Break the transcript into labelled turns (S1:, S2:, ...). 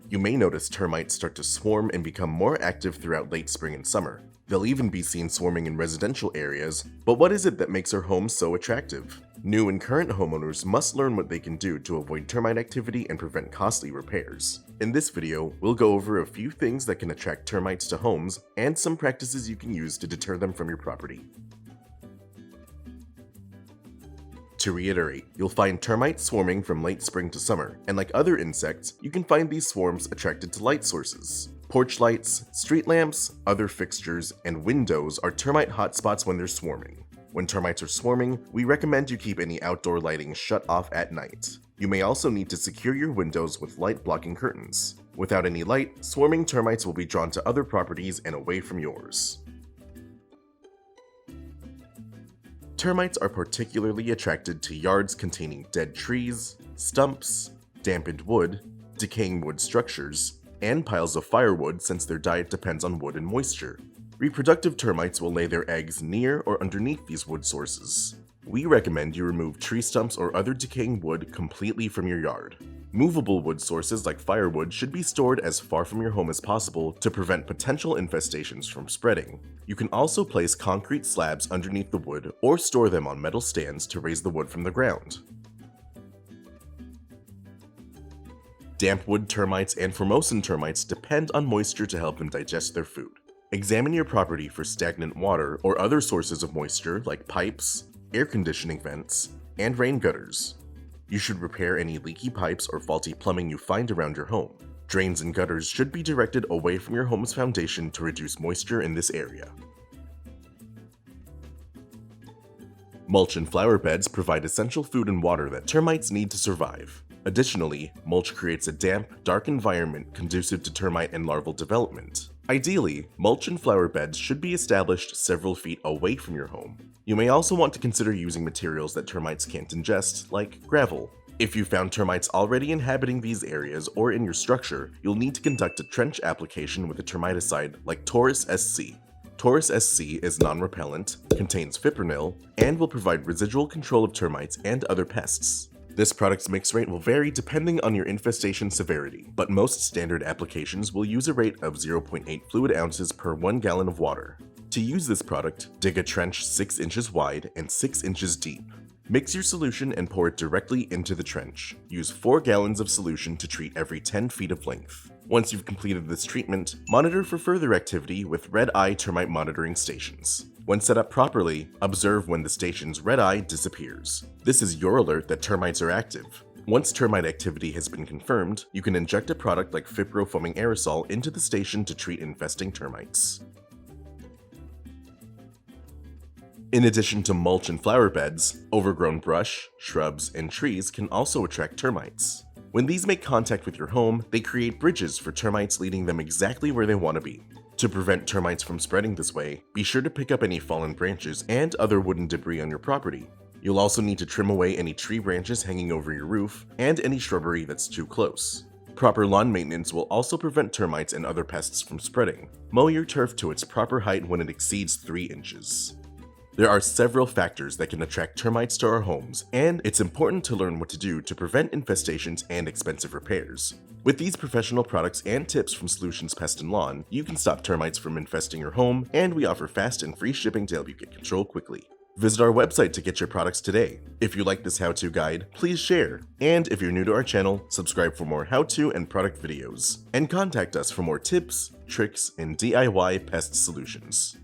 S1: You may notice termites start to swarm and become more active throughout late spring and summer. They'll even be seen swarming in residential areas, but what is it that makes our homes so attractive? New and current homeowners must learn what they can do to avoid termite activity and prevent costly repairs. In this video, we'll go over a few things that can attract termites to homes and some practices you can use to deter them from your property. To reiterate, you'll find termites swarming from late spring to summer, and like other insects, you can find these swarms attracted to light sources. Porch lights, street lamps, other fixtures, and windows are termite hotspots when they're swarming. When termites are swarming, we recommend you keep any outdoor lighting shut off at night. You may also need to secure your windows with light-blocking curtains. Without any light, swarming termites will be drawn to other properties and away from yours. Termites are particularly attracted to yards containing dead trees, stumps, dampened wood, decaying wood structures, and piles of firewood since their diet depends on wood and moisture. Reproductive termites will lay their eggs near or underneath these wood sources. We recommend you remove tree stumps or other decaying wood completely from your yard. Movable wood sources like firewood should be stored as far from your home as possible to prevent potential infestations from spreading. You can also place concrete slabs underneath the wood or store them on metal stands to raise the wood from the ground. Damp wood termites and Formosan termites depend on moisture to help them digest their food. Examine your property for stagnant water or other sources of moisture like pipes, air conditioning vents, and rain gutters. You should repair any leaky pipes or faulty plumbing you find around your home. Drains and gutters should be directed away from your home's foundation to reduce moisture in this area. Mulch and flower beds provide essential food and water that termites need to survive. Additionally, mulch creates a damp, dark environment conducive to termite and larval development. Ideally, mulch and flower beds should be established several feet away from your home. You may also want to consider using materials that termites can't ingest, like gravel. If you found termites already inhabiting these areas or in your structure, you'll need to conduct a trench application with a termiticide like Taurus SC. Taurus SC is non-repellent, contains fipronil, and will provide residual control of termites and other pests. This product's mix rate will vary depending on your infestation severity, but most standard applications will use a rate of 0.8 fluid ounces per 1 gallon of water. To use this product, dig a trench 6 inches wide and 6 inches deep. Mix your solution and pour it directly into the trench. Use 4 gallons of solution to treat every 10 feet of length. Once you've completed this treatment, monitor for further activity with red eye termite monitoring stations. When set up properly, observe when the station's red eye disappears. This is your alert that termites are active. Once termite activity has been confirmed, you can inject a product like FiPro foaming aerosol into the station to treat infesting termites. In addition to mulch and flower beds, overgrown brush, shrubs, and trees can also attract termites. When these make contact with your home, they create bridges for termites, leading them exactly where they want to be. To prevent termites from spreading this way, be sure to pick up any fallen branches and other wooden debris on your property. You'll also need to trim away any tree branches hanging over your roof and any shrubbery that's too close. Proper lawn maintenance will also prevent termites and other pests from spreading. Mow your turf to its proper height when it exceeds 3 inches. There are several factors that can attract termites to our homes, and it's important to learn what to do to prevent infestations and expensive repairs. With these professional products and tips from Solutions Pest and Lawn, you can stop termites from infesting your home, and we offer fast and free shipping to help you get control quickly. Visit our website to get your products today. If you like this how-to guide, please share. And if you're new to our channel, subscribe for more how-to and product videos. And contact us for more tips, tricks, and DIY pest solutions.